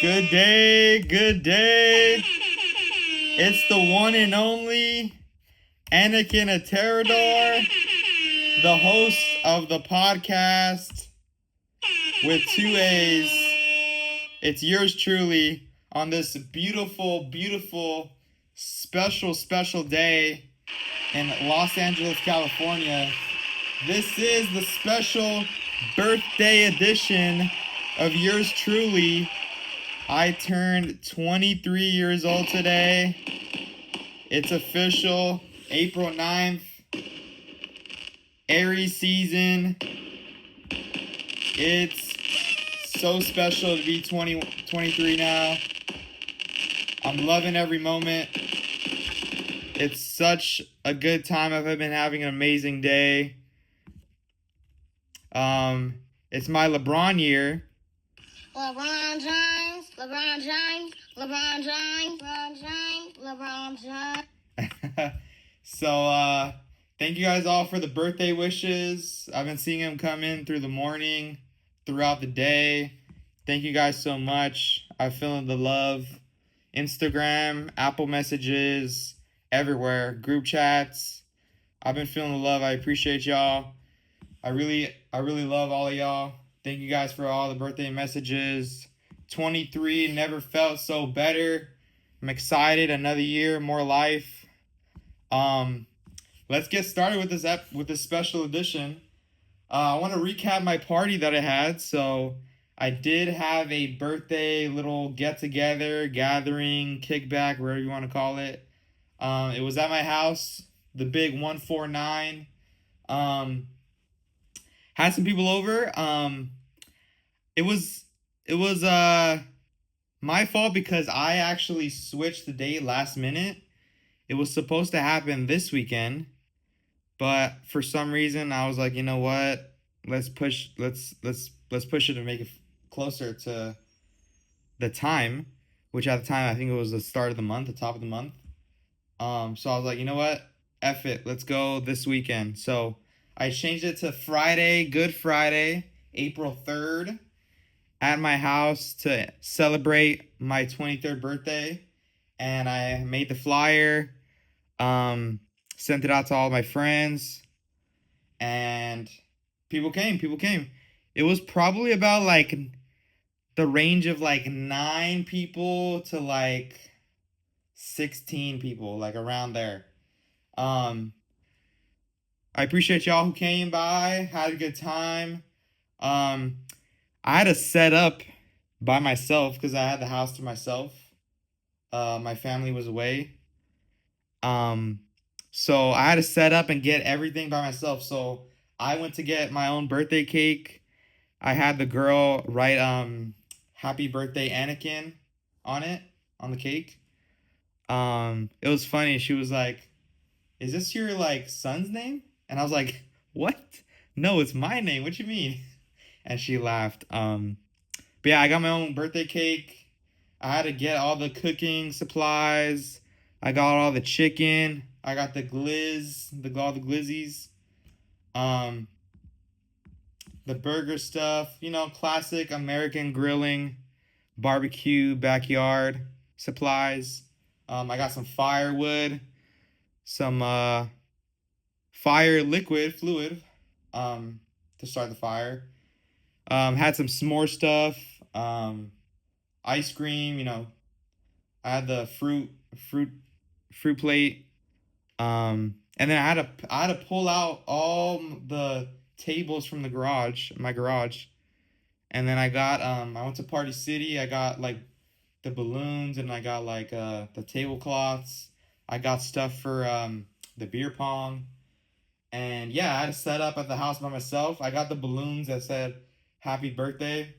Good day, good day. It's the one and only Anakin ATERADOR, the host of the podcast with two A's. It's yours truly on this beautiful, beautiful, special day in Los Angeles, California. This is the special birthday edition of yours truly. I turned 23 years old today. It's official, April 9th. Aries season. It's so special to be 23 now. I'm loving every moment. It's such a good time. I've been having an amazing day. It's my LeBron year. LeBron James, LeBron James, LeBron James, LeBron James, LeBron James. So, thank you guys all for the birthday wishes. I've been seeing them come in through the morning, throughout the day. Thank you guys so much. I'm feeling the love. Instagram, Apple messages, everywhere, group chats. I've been feeling the love. I appreciate y'all. I really love all of y'all. Thank you guys for all the birthday messages. 23, never felt so better. I'm excited. Another year, more life. Let's get started with this special edition. I want to recap my party that I had. So I did have a birthday little get-together, gathering, kickback, whatever you want to call it. It was at my house, the big 149. Had some people over. It was my fault because I actually switched the date last minute. It was supposed to happen this weekend, but for some reason I was like, you know what? Let's push it and make it closer to the time, which at the time I think it was the start of the month, the top of the month. So I was like, you know what? F it. Let's go this weekend. So I changed it to Friday, Good Friday, April 3rd, at my house to celebrate my 23rd birthday. And I made the flyer, sent it out to all my friends, and people came. It was probably about like the range of like 9 people to like 16 people, like around there. I appreciate y'all who came by, had a good time. I had to set up by myself because I had the house to myself. My family was away. So I had to set up and get everything by myself. So I went to get my own birthday cake. I had the girl write happy birthday Anakin on it, on the cake. It was funny. She was like, "Is this your like son's name?" And I was like, "What? No, it's my name. What you mean?" And she laughed. But yeah, I got my own birthday cake. I had to get all the cooking supplies. I got all the chicken. I got the all the glizzies. The burger stuff, classic American grilling, barbecue, backyard supplies. I got some firewood, some fire liquid fluid to start the fire. Had some s'more stuff, ice cream, I had the fruit plate. And then I had to pull out all the tables from my garage. And then I went to Party City. I got like the balloons, and I got like the tablecloths. I got stuff for the beer pong. And yeah, I had to set up at the house by myself. I got the balloons that said happy birthday.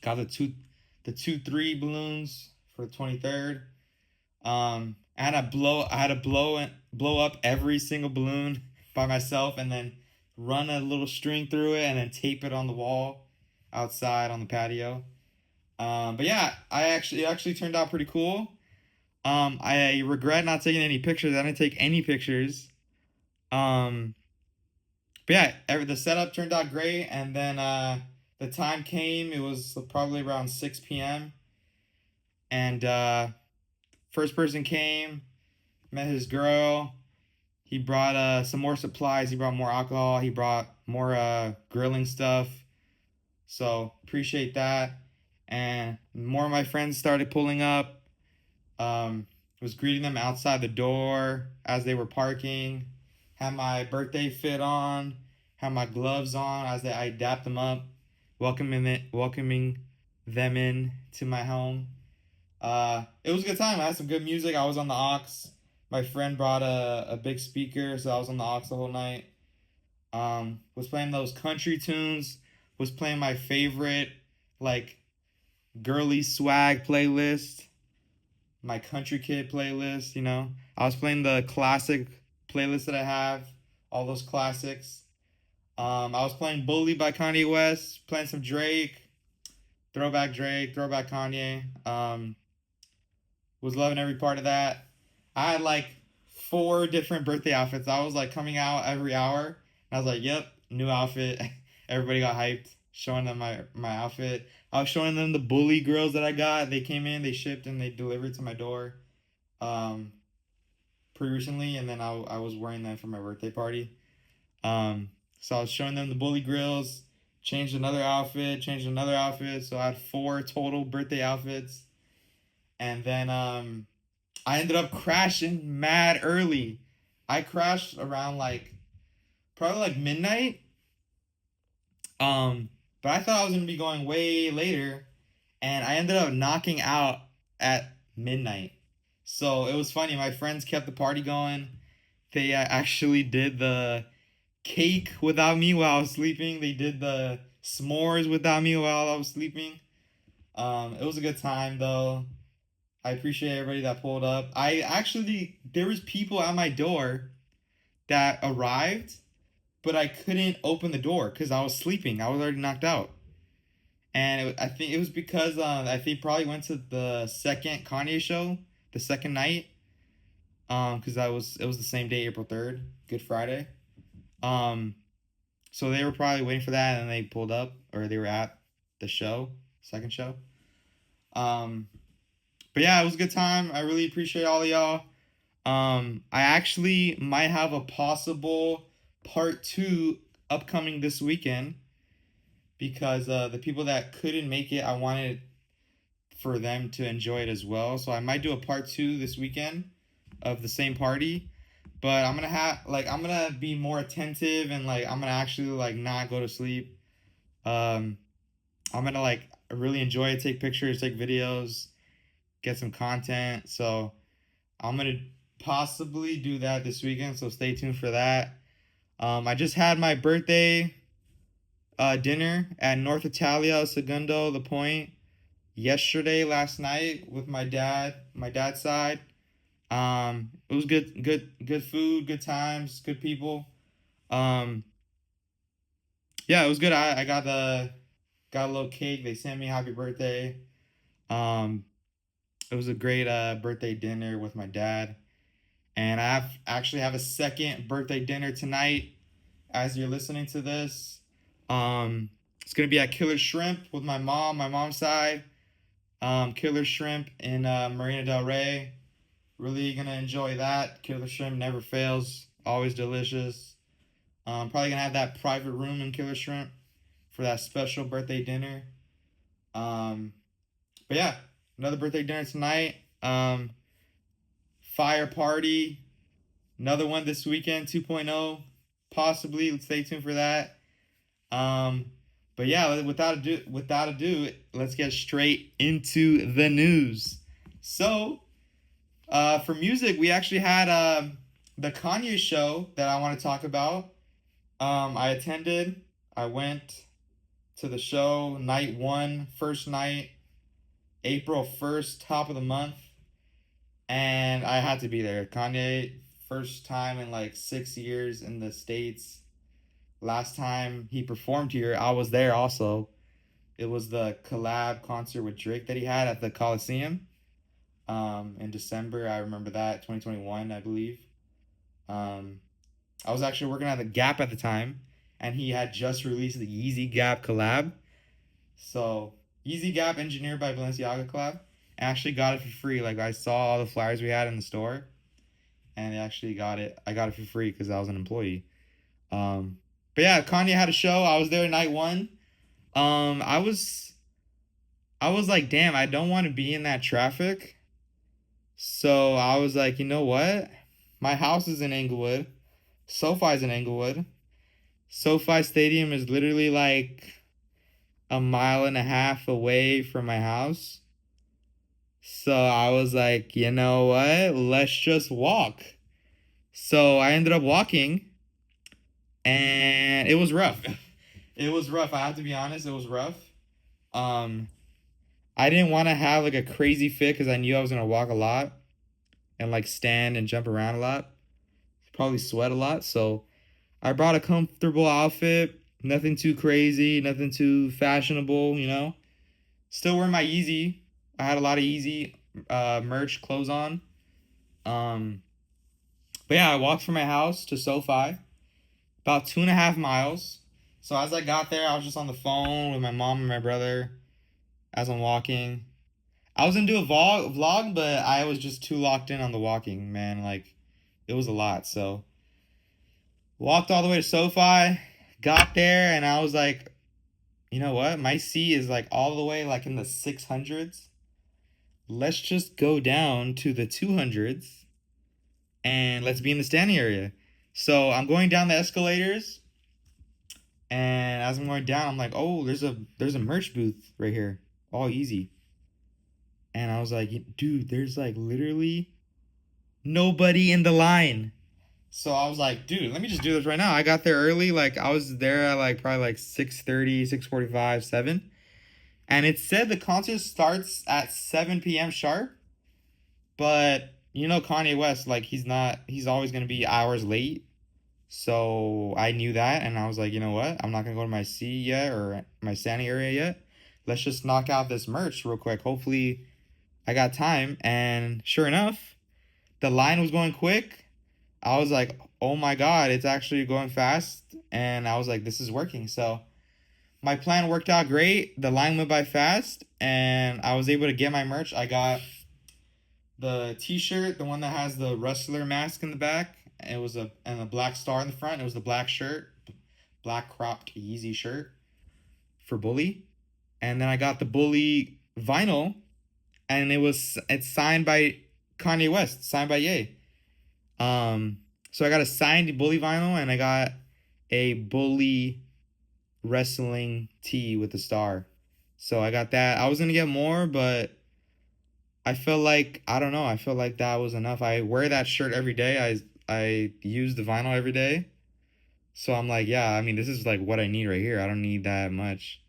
Got the 2-3 balloons for the 23rd. I had to blow up every single balloon by myself, and then run a little string through it, and then tape it on the wall outside on the patio. But yeah, it actually turned out pretty cool. I regret not taking any pictures. I didn't take any pictures. But yeah, the setup turned out great, and then the time came. It was probably around 6 p.m. And first person came, met his girl. He brought some more supplies. He brought more alcohol. He brought more grilling stuff. So appreciate that. And more of my friends started pulling up. Was greeting them outside the door as they were parking. Had my birthday fit on. Had my gloves on as I dapped them up, welcoming them in to my home. It was a good time. I had some good music. I was on the aux. My friend brought a big speaker, so I was on the aux the whole night. Was playing those country tunes. Was playing my favorite, like, girly swag playlist. My country kid playlist, you know. I was playing the classic playlist that I have. All those classics. I was playing Bully by Kanye West. Playing some Drake. Throwback Kanye. Was loving every part of that. I had like 4 different birthday outfits. I was like coming out every hour. And I was like, yep, new outfit. Everybody got hyped. Showing them my outfit. I was showing them the Bully girls that I got. They came in, they shipped, and they delivered to my door pretty recently. And then I was wearing them for my birthday party. So I was showing them the Bully grills. Changed another outfit. So I had 4 total birthday outfits. And then I ended up crashing mad early. I crashed around probably like midnight. But I thought I was gonna be going way later, and I ended up knocking out at midnight. So it was funny. My friends kept the party going. They actually did the cake without me while I was sleeping. They did the s'mores without me while I was sleeping. It was a good time though. I appreciate everybody that pulled up. There was people at my door that arrived, but I couldn't open the door because I was sleeping. I was already knocked out. And I think it was because I think probably went to the second Kanye show, the second night. Because it was the same day, April 3rd, Good Friday. So they were probably waiting for that, and they pulled up, or they were at the show, second show. But yeah, it was a good time. I really appreciate all of y'all. I actually might have a possible part 2 upcoming this weekend because the people that couldn't make it, I wanted for them to enjoy it as well. So I might do a part 2 this weekend of the same party, but I'm gonna be more attentive, and I'm gonna actually not go to sleep. I'm gonna really enjoy it, take pictures, take videos, get some content. So I'm gonna possibly do that this weekend, so stay tuned for that. I just had my birthday dinner at North Italia, Segundo, The Point, last night with my dad's side. It was good food, good times, good people. Yeah, it was good. I got a little cake. They sent me happy birthday. It was a great birthday dinner with my dad. And I actually have a second birthday dinner tonight as you're listening to this. It's going to be at Killer Shrimp with my mom's side. Killer Shrimp in Marina Del Rey. Really going to enjoy that. Killer Shrimp never fails. Always delicious. Probably going to have that private room in Killer Shrimp for that special birthday dinner. But yeah, another birthday dinner tonight. Fire party. Another one this weekend, 2.0. Possibly. Stay tuned for that. But yeah, without ado, let's get straight into the news. So, for music, we actually had the Kanye show that I want to talk about. I went to the show night 1, first night, April 1st, top of the month. And I had to be there. Kanye, first time in 6 years in the States. Last time he performed here, I was there also. It was the collab concert with Drake that he had at the Coliseum in December. I remember that, 2021, I believe. I was actually working at the Gap at the time, and he had just released the Yeezy Gap collab. So, Yeezy Gap engineered by Balenciaga collab. I actually got it for free. Like I saw all the flyers we had in the store, and I actually got it. I got it for free because I was an employee. But yeah, Kanye had a show. I was there night one. Um, I was I was like, damn, I don't want to be in that traffic. So I was like, you know what? My house is in Inglewood. SoFi's in Inglewood. SoFi Stadium is literally like a mile and a half away from my house. So I was like, you know what? Let's just walk. So I ended up walking and it was rough. It was rough. I have to be honest, it was rough. Um, I didn't want to have like a crazy fit because I knew I was gonna walk a lot and like stand and jump around a lot. Probably sweat a lot. So I brought a comfortable outfit, nothing too crazy, nothing too fashionable, you know. Still wearing my Yeezy. I had a lot of Yeezy merch clothes on. Um, but yeah, I walked from my house to SoFi, about 2.5 miles. So as I got there, I was just on the phone with my mom and my brother as I'm walking. I was gonna do a vlog, but I was just too locked in on the walking, man. Like, it was a lot. So walked all the way to SoFi, got there, and I was like, you know what? My seat is like all the way like in the 600s. Let's just go down to the 200s and let's be in the standing area. So I'm going down the escalators, and as I'm going down, I'm like, oh, there's a merch booth right here, all easy. And I was like, dude, there's like literally nobody in the line. So I was like, dude, let me just do this right now. I got there early. Like I was there at like probably like 6:30, 6:45, 7. And it said the concert starts at 7 p.m. sharp. But you know Kanye West, like he's always gonna be hours late. So I knew that and I was like, you know what? I'm not gonna go to my seat yet or my standing area yet. Let's just knock out this merch real quick. Hopefully I got time. And sure enough, the line was going quick. I was like, oh my God, it's actually going fast. And I was like, this is working. So my plan worked out great. The line went by fast and I was able to get my merch. I got the t-shirt, the one that has the wrestler mask in the back. It was a black star in the front. It was the black shirt, black cropped Yeezy shirt for Bully. And then I got the Bully vinyl and it's signed by Kanye West, signed by Ye. So I got a signed Bully vinyl and I got a Bully wrestling tee with a star. So I got that. I was gonna get more, but I feel like I don't know. I feel like that was enough. I wear that shirt every day. I use the vinyl every day. So I'm like, yeah, I mean, this is like what I need right here. I don't need that much.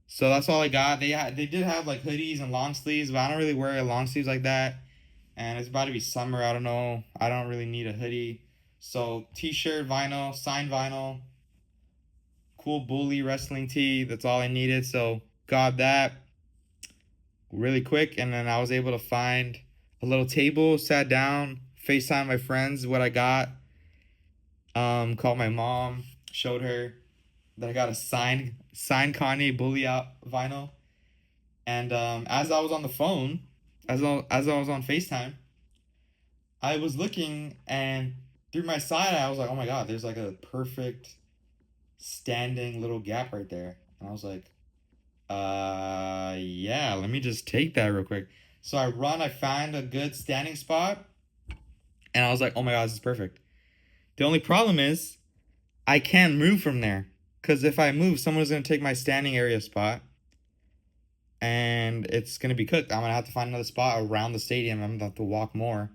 So that's all I got. They did have like hoodies and long sleeves, but I don't really wear long sleeves like that. And it's about to be summer. I don't know. I don't really need a hoodie. So t-shirt, vinyl, signed vinyl, cool Bully wrestling tee. That's all I needed. So got that really quick, and then I was able to find a little table, sat down, FaceTime my friends what I got. Called my mom, showed her that I got a signed Kanye Bully out vinyl. And as I was on the phone, as I was on FaceTime, I was looking and through my side I was like, oh my God, there's like a perfect standing little gap right there. And I was like, yeah, let me just take that real quick. So I find a good standing spot, and I was like, oh my God, this is perfect. The only problem is I can't move from there. Because if I move, someone's going to take my standing area spot, and it's going to be cooked. I'm going to have to find another spot around the stadium. I'm going to have to walk more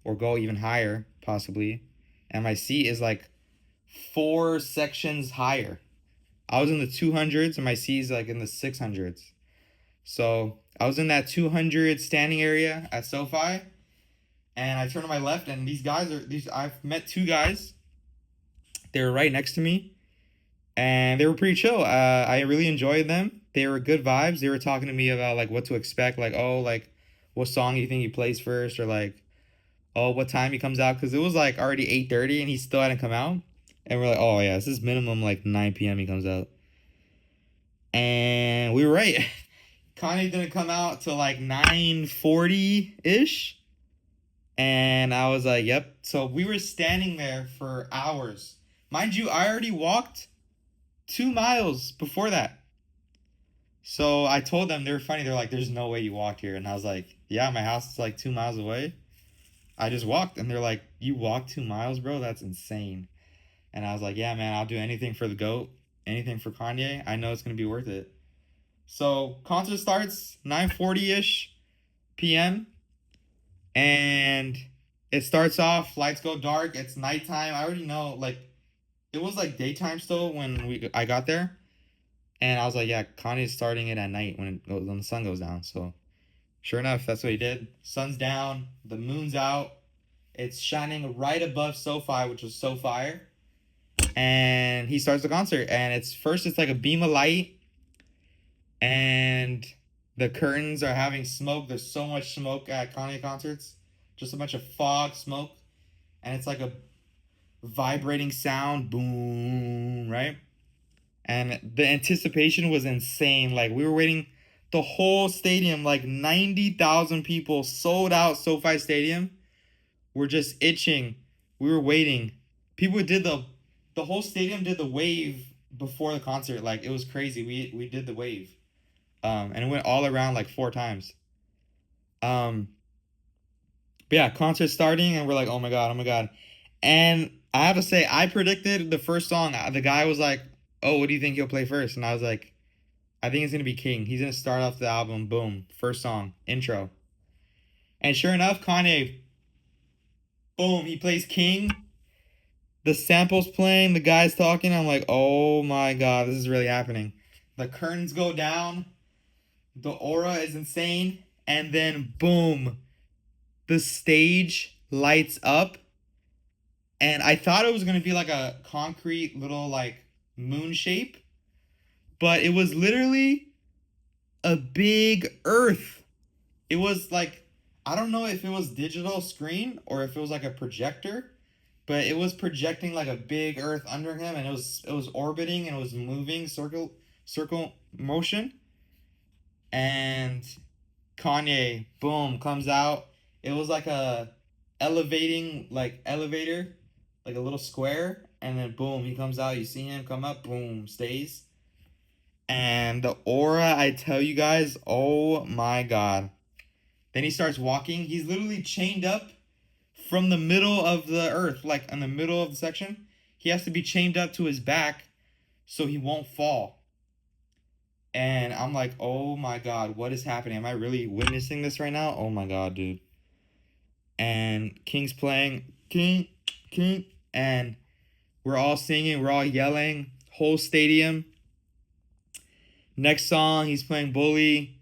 or go even higher, possibly. And my seat is like 4 sections higher. I was in the 200s, and my seat is like in the 600s. So I was in that 200 standing area at SoFi, and I turned to my left, and I've met 2 guys. They were right next to me, and they were pretty chill. I really enjoyed them. They were good vibes. They were talking to me about like what to expect, like, oh, like what song you think he plays first, or like, oh, what time he comes out, because it was like already 8:30 and he still hadn't come out. And we're like, oh yeah, this is minimum like 9 p.m. he comes out. And we were right. Kanye didn't come out till like 9:40-ish. And I was like, yep. So we were standing there for hours. Mind you, I already walked 2 miles before that. So I told them, they were funny. They're like, there's no way you walked here. And I was like, yeah, my house is like 2 miles away. I just walked. And they're like, you walked 2 miles, bro? That's insane. And I was like, yeah, man, I'll do anything for the GOAT. Anything for Kanye. I know it's going to be worth it. So concert starts 9:40-ish p.m. And it starts off, lights go dark. It's nighttime. I already know, like, it was like daytime still when I got there. And I was like, yeah, Kanye's starting it at night when the sun goes down. So sure enough, that's what he did. Sun's down, the moon's out. It's shining right above SoFi, which was so fire. And he starts the concert. And it's like a beam of light. And the curtains are having smoke. There's so much smoke at Kanye concerts. Just a bunch of fog, smoke. And it's like a vibrating sound. Boom, right? And the anticipation was insane. Like, we were waiting, the whole stadium, like 90,000 people, sold out SoFi Stadium. We're just itching. We were waiting. People did the whole stadium did the wave before the concert. Like, it was crazy. We did the wave. And it went all around like 4 times. But yeah, concert starting, and we're like, oh my God, oh my God. And I have to say, I predicted the first song. The guy was like, oh, what do you think he'll play first? And I was like, I think it's going to be King. He's going to start off the album. Boom. First song. Intro. And sure enough, Kanye, boom, he plays King. The sample's playing. The guy's talking. I'm like, oh my God, this is really happening. The curtains go down. The aura is insane. And then, boom, the stage lights up. And I thought it was going to be like a concrete little like moon shape. But it was literally a big earth. It was like, I don't know if it was digital screen or if it was like a projector, but it was projecting like a big earth under him, and it was orbiting, and it was moving circle motion. And Kanye, boom, comes out. It was like a elevator, like a little square, and then boom, he comes out. You see him come up, boom, stays. And the aura, I tell you guys, oh my God. Then he starts walking. He's literally chained up from the middle of the earth, like in the middle of the section. He has to be chained up to his back so he won't fall. And I'm like, oh my God, what is happening? Am I really witnessing this right now? Oh my God, dude. And King's playing, King, and we're all singing, we're all yelling, whole stadium. Next song, he's playing Bully.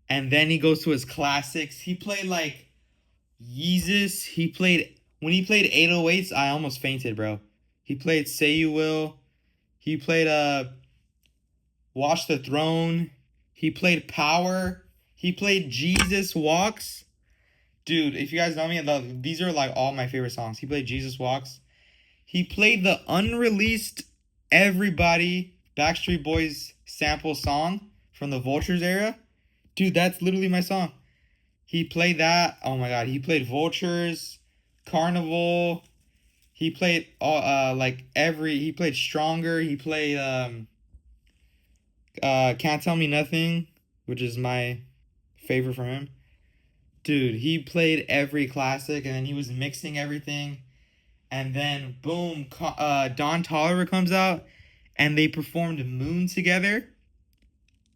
And then he goes to his classics. He played like Yeezus. When he played 808s, I almost fainted, bro. He played Say You Will. He played Watch the Throne. He played Power. He played Jesus Walks. Dude, if you guys know me, these are like all my favorite songs. He played Jesus Walks. He played the unreleased Everybody Backstreet Boys sample song from the Vultures era. Dude, that's literally my song. He played that. Oh my God. He played Vultures, Carnival. He played all he played Stronger. He played Can't Tell Me Nothing, which is my favorite from him. Dude, he played every classic, and then he was mixing everything. And then boom, Don Toliver comes out, and they performed Moon together.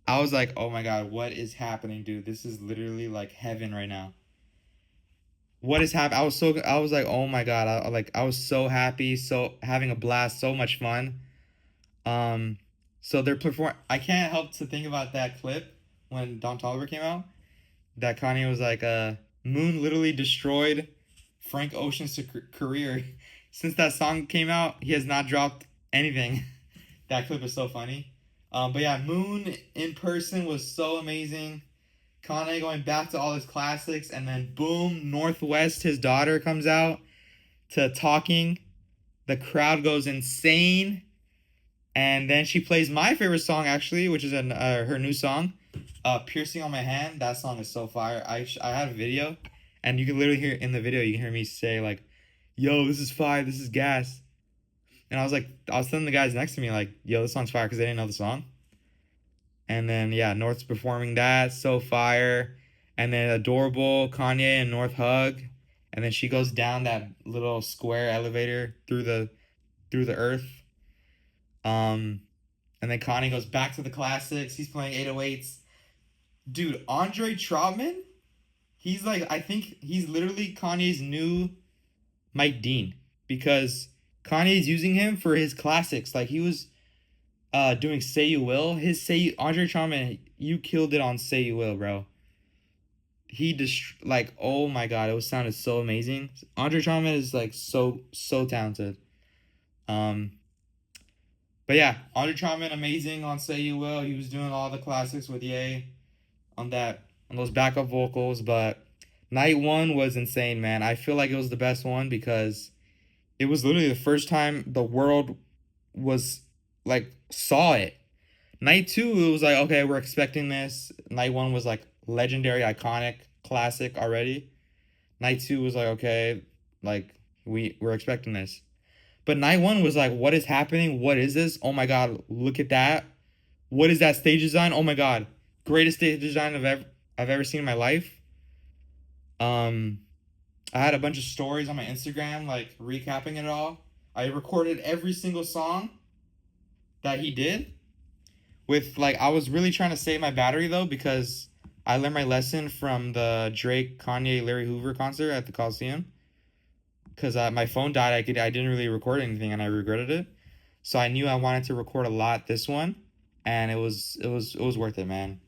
I was like, oh my God, what is happening, dude? This is literally like heaven right now. What is happening? I was like, oh my God, I was so happy, so having a blast, so much fun. So I can't help to think about that clip when Don Toliver came out. That Kanye was like, Moon literally destroyed Frank Ocean's career. Since that song came out, he has not dropped anything. That clip is so funny. But yeah, Moon in person was so amazing. Kanye going back to all his classics, and then boom, Northwest, his daughter, comes out to Talking. The crowd goes insane. And then she plays my favorite song, actually, which is her new song, Piercing on My Hand. That song is so fire. I had a video, and you can literally hear in the video. You can hear me say like, "Yo, this is fire. This is gas." And I was telling the guys next to me like, "Yo, this song's fire," because they didn't know the song. And then yeah, North's performing that, so fire. And then Adorable, Kanye and North hug, and then she goes down that little square elevator through the earth. And then Kanye goes back to the classics. He's playing 808s. Dude, Andre Trotman, he's like, I think he's literally Kanye's new Mike Dean, because Kanye's using him for his classics. Like he was doing Say You Will. Andre Trotman, you killed it on Say You Will, bro. He just like, oh my god, sounded so amazing. Andre Trotman is like so talented. But yeah, Andre Trotman amazing on Say You Will. He was doing all the classics with Ye on those backup vocals. But night one was insane, man. I feel like it was the best one because it was literally the first time the world was like saw it. Night two, it was like, okay, we're expecting this. Night one was like legendary, iconic, classic already. Night two was like, okay, like we're expecting this. But night one was like, what is happening? What is this? Oh my god, look at that. What is that stage design? Oh my god. Greatest stage design I've ever seen in my life. I had a bunch of stories on my Instagram, like recapping it all. I recorded every single song that he did. With like, I was really trying to save my battery though, because I learned my lesson from the Drake, Kanye, Larry Hoover concert at the Coliseum. Because my phone died, I didn't really record anything, and I regretted it. So I knew I wanted to record a lot this one, and it was worth it, man.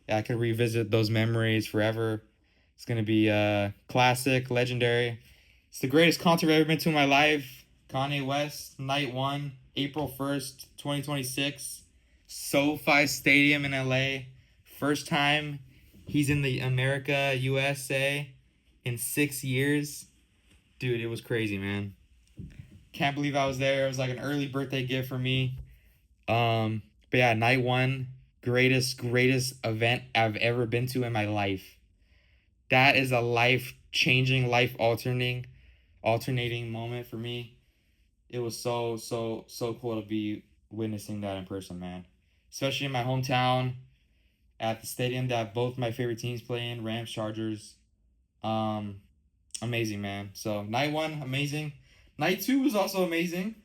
I could revisit those memories forever. It's gonna be classic, legendary. It's the greatest concert I've ever been to in my life. Kanye West, night one, April 1st, 2026. SoFi Stadium in LA. First time he's in the America, USA in 6 years. Dude, it was crazy, man. Can't believe I was there. It was like an early birthday gift for me. But yeah, night one, greatest event I've ever been to in my life. That is a life-changing, life-alternating moment for me. It was so cool to be witnessing that in person, man. Especially in my hometown, at the stadium that both my favorite teams play in, Rams, Chargers. Amazing, man. So night one, amazing. Night two was also amazing.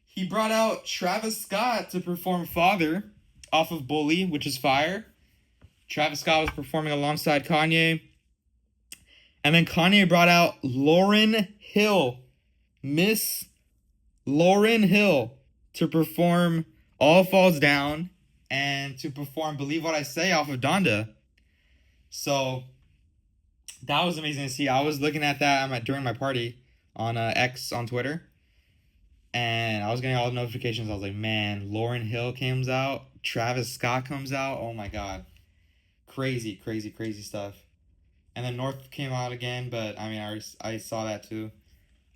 He brought out Travis Scott to perform Father off of Bully, which is fire. Travis Scott was performing alongside Kanye. And then Kanye brought out Lauryn Hill, Miss Lauryn Hill, to perform All Falls Down and to perform Believe What I Say off of Donda. So that was amazing to see. I was looking at that during my party on X on Twitter, and I was getting all the notifications. I was like, man, Lauryn Hill comes out, Travis Scott comes out. Oh my god, crazy stuff. And then North came out again, but I mean, I saw that too.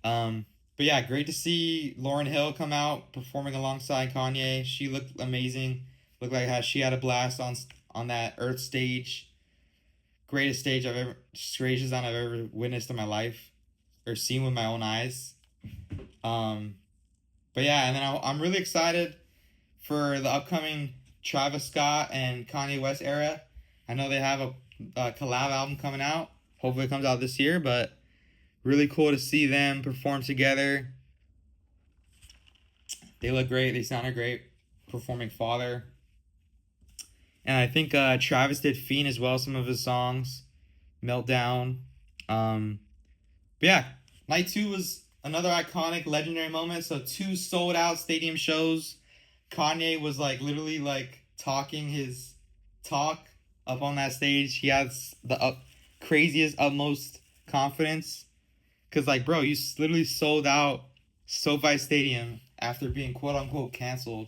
But yeah, great to see Lauryn Hill come out performing alongside Kanye. She looked amazing. Looked like how she had a blast on that Earth stage. Greatest design I've ever witnessed in my life, or seen with my own eyes. But yeah, and then I'm really excited for the upcoming Travis Scott and Kanye West era. I know they have a collab album coming out. Hopefully it comes out this year, but really cool to see them perform together. They look great. They sounded great performing Father. And I think Travis did Fiend as well, some of his songs. Meltdown. But yeah, night two was another iconic, legendary moment. So 2 sold out stadium shows. Kanye was like literally like talking his talk up on that stage. He has the craziest, utmost confidence. Because like, bro, you literally sold out SoFi Stadium after being quote unquote canceled.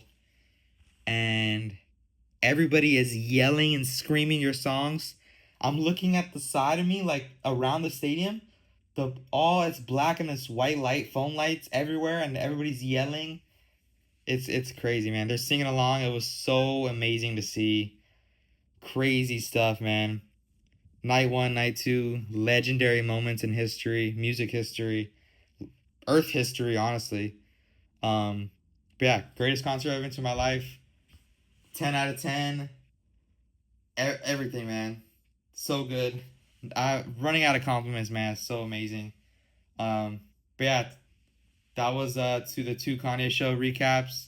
And everybody is yelling and screaming your songs. I'm looking at the side of me, like around the stadium. It's black and it's white light, phone lights everywhere, and everybody's yelling. It's crazy, man. They're singing along. It was so amazing to see. Crazy stuff, man. Night 1, night 2, legendary moments in history, music history, Earth history, honestly. But yeah, greatest concert I've been to in my life. 10 out of 10. Everything, man. So good. Running out of compliments, man. It's so amazing. But yeah, that was to the two Kanye show recaps.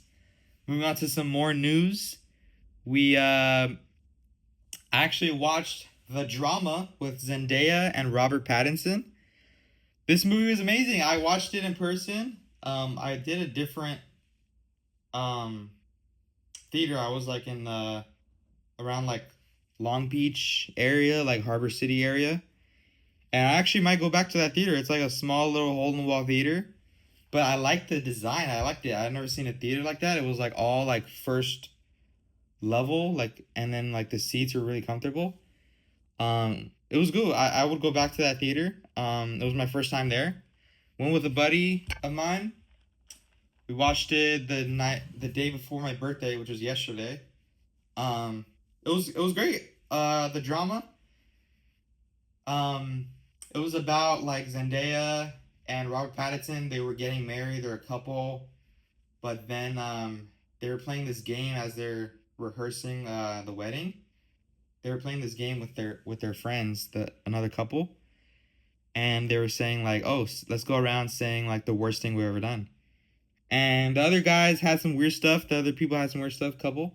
Moving on to some more news. We actually watched The Drama with Zendaya and Robert Pattinson. This movie was amazing. I watched it in person. I did a different um theater. I was like in around like Long Beach area, like Harbor City area. And I actually might go back to that theater. It's like a small little hole in the wall theater. But I liked the design. I liked it. I've never seen a theater like that. It was like all like first level, like, and then like the seats were really comfortable. It was good. I would go back to that theater. It was my first time there. Went with a buddy of mine. We watched it the day before my birthday, which was yesterday. It was great. The drama. Um, it was about like Zendaya and Robert Pattinson. They were getting married. They're a couple, but then they were playing this game as they're rehearsing the wedding. They were playing this game with their friends, another couple, and they were saying like, "Oh, let's go around saying like the worst thing we've ever done." And the other guys had some weird stuff. The other people had some weird stuff. Couple.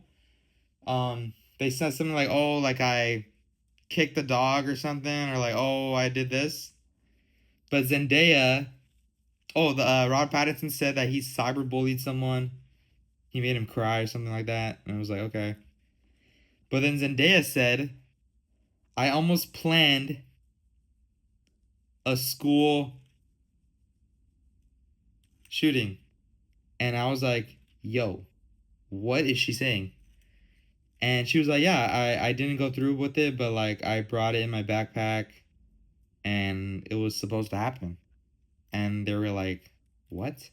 They said something like, "Oh, like I kicked the dog or something," or like, "Oh, I did this." But Zendaya, the Rod Pattinson said that he cyberbullied someone. He made him cry or something like that, and I was like, okay. But then Zendaya said, "I almost planned a school shooting," and I was like, "Yo, what is she saying?" And she was like, "Yeah, I didn't go through with it, but like I brought it in my backpack, and it was supposed to happen." And they were like, "What?"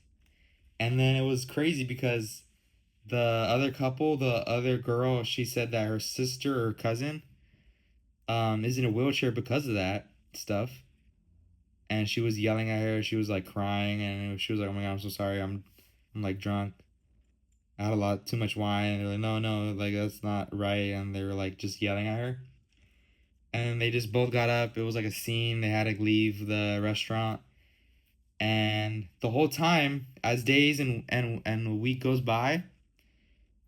And then it was crazy because the other couple, the other girl, she said that her sister or cousin is in a wheelchair because of that stuff. And she was yelling at her. She was like crying, and she was like, "Oh my god, I'm so sorry. I'm like drunk. I had a lot too much wine." And they're like, "No, no, like that's not right." And they were like just yelling at her. And they just both got up. It was like a scene. They had to leave the restaurant. And the whole time, as days and a week goes by,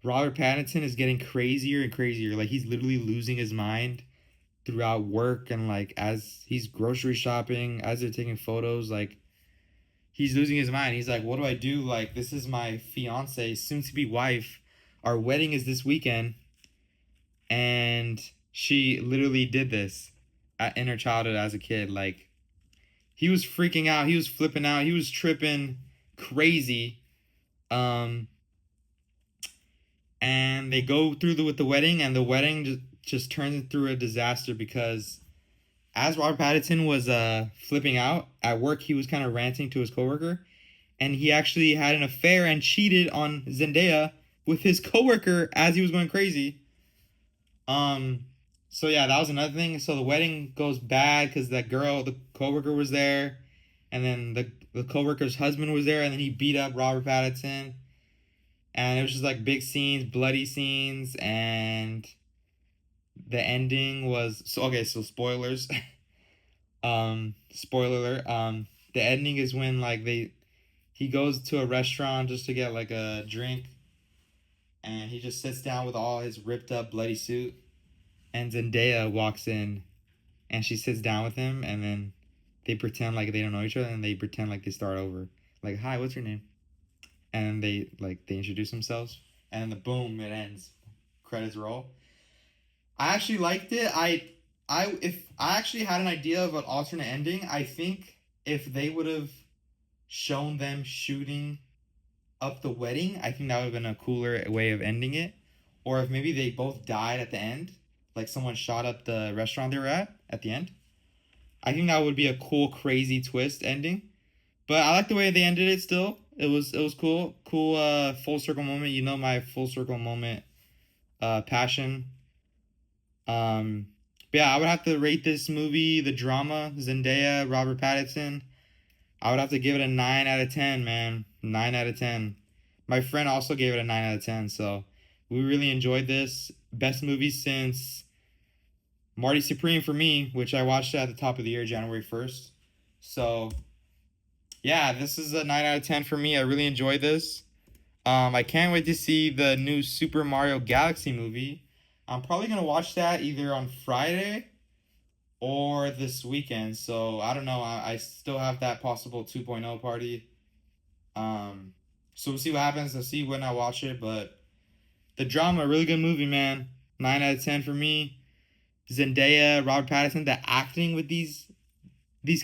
Robert Pattinson is getting crazier and crazier. Like he's literally losing his mind throughout work, and like as he's grocery shopping, as they're taking photos, like he's losing his mind. He's like, "What do I do? Like this is my fiance, soon to be wife. Our wedding is this weekend, and she literally did this in her childhood as a kid." Like he was freaking out. He was flipping out. He was tripping crazy. Um, and they go through with the wedding, and the wedding just turns through a disaster because as Robert Pattinson was flipping out at work, he was kind of ranting to his coworker, and he actually had an affair and cheated on Zendaya with his coworker as he was going crazy. So yeah, that was another thing. So the wedding goes bad because that girl, the coworker, was there, and then the coworker's husband was there, and then he beat up Robert Pattinson, and it was just like big scenes, bloody scenes, and the ending was so okay. So spoilers. Spoiler alert. The ending is when like he goes to a restaurant just to get like a drink, and he just sits down with all his ripped up bloody suit, and Zendaya walks in, and she sits down with him, and then they pretend like they don't know each other, and they pretend like they start over, like, "Hi, what's your name?" And they introduce themselves, and the boom, it ends, credits roll. I actually liked it. If I actually had an idea of an alternate ending, I think if they would have shown them shooting up the wedding, I think that would have been a cooler way of ending it. Or if maybe they both died at the end, like someone shot up the restaurant they were at the end. I think that would be a cool, crazy twist ending. But I like the way they ended it. Still, it was cool, cool. Full circle moment. You know my full circle moment. Passion. But yeah, I would have to rate this movie, the drama, Zendaya, Robert Pattinson. I would have to give it a 9 out of 10, man. 9 out of 10. My friend also gave it a 9 out of 10, so we really enjoyed this. Best movie since Marty Supreme for me, which I watched at the top of the year, January 1st. So, yeah, this is a 9 out of 10 for me. I really enjoyed this. I can't wait to see the new Super Mario Galaxy movie. I'm probably going to watch that either on Friday or this weekend. So, I don't know. I still have that possible 2.0 party. So we'll see what happens. I'll see when I watch it. But the drama, really good movie, man. 9 out of 10 for me. Zendaya, Robert Pattinson, the acting with these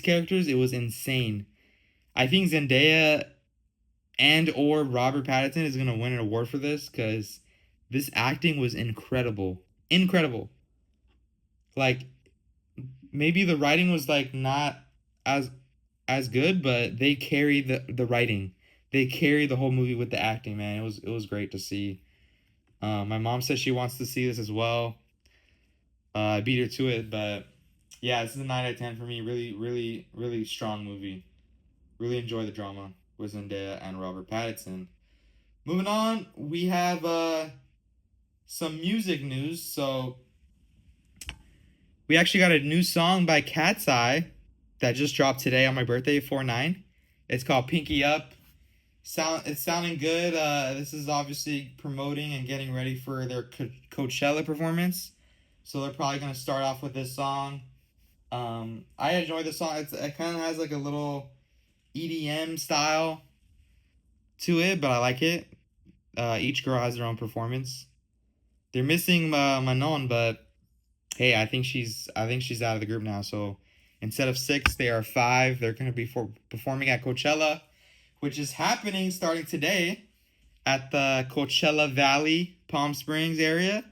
characters, it was insane. I think Zendaya and or Robert Pattinson is gonna win an award for this because this acting was incredible. Incredible. Like maybe the writing was like not as good, but they carry the writing. They carry the whole movie with the acting, man. It was great to see. My mom says she wants to see this as well. I beat her to it, but yeah, this is a 9 out of 10 for me. Really, really, really strong movie. Really enjoy the drama with Zendaya and Robert Pattinson. Moving on, we have some music news. So we actually got a new song by Katseye that just dropped today on my birthday, 4/9. It's called Pinky Up. It's sounding good. This is obviously promoting and getting ready for their Coachella performance. So they're probably gonna start off with this song. I enjoy the song. It kind of has like a little EDM style to it, but I like it. Each girl has their own performance. They're missing Manon, but hey, I think she's out of the group now. So instead of 6, they are 5. They're gonna be performing at Coachella, which is happening starting today at the Coachella Valley, Palm Springs area.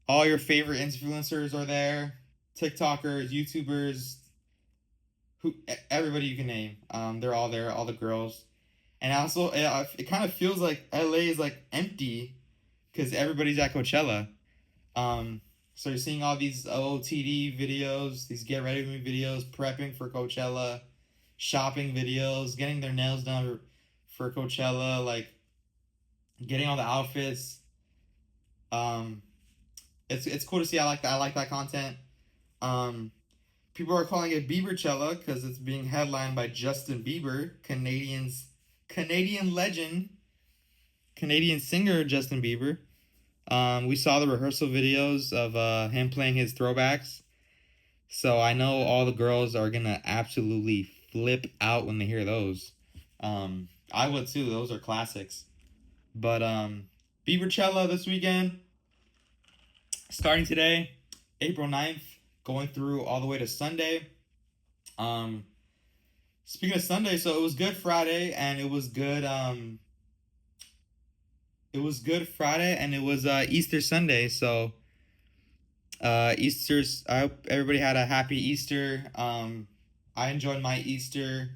All your favorite influencers are there, TikTokers, YouTubers, everybody you can name. They're all there, all the girls. And also, it kind of feels like LA is like empty because everybody's at Coachella. So you're seeing all these OOTD videos, these get ready with me videos, prepping for Coachella, shopping videos, getting their nails done for Coachella, like getting all the outfits. It's cool to see. I like that. I like that content. People are calling it Bieberchella because it's being headlined by Justin Bieber, Canadian legend, Canadian singer Justin Bieber. We saw the rehearsal videos of him playing his throwbacks. So I know all the girls are gonna absolutely flip out when they hear those. I would too. Those are classics. But Bieberchella this weekend, starting today, April 9th, going through all the way to Sunday. Speaking of Sunday, so it was Good Friday and it was good Friday and it was Easter Sunday. So Easter's, I hope everybody had a happy Easter. I enjoyed my Easter.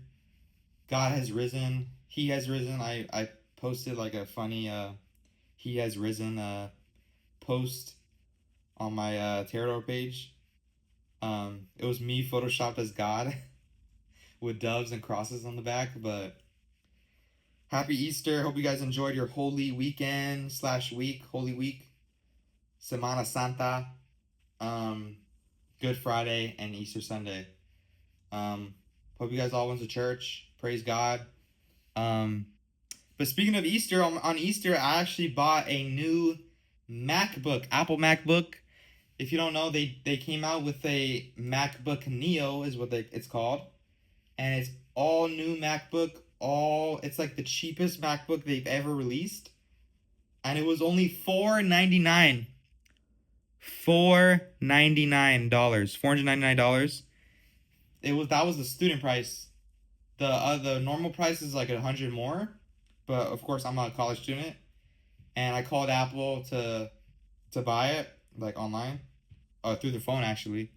God has risen. He has risen. I posted like a funny He has risen post on my ATERADOR page. It was me photoshopped as God with doves and crosses on the back, but happy Easter. Hope you guys enjoyed your Holy Weekend / week, Holy Week, Semana Santa, Good Friday, and Easter Sunday. Hope you guys all went to church. Praise God. But speaking of Easter, on Easter, I actually bought a new MacBook, Apple MacBook. If you don't know, they came out with a MacBook Neo is what it's called. And it's all new MacBook. It's like the cheapest MacBook they've ever released. And it was only $499. $499. $499. That was the student price. The normal price is like $100 more. But of course I'm a college student. And I called Apple to buy it, like online. Through the phone actually.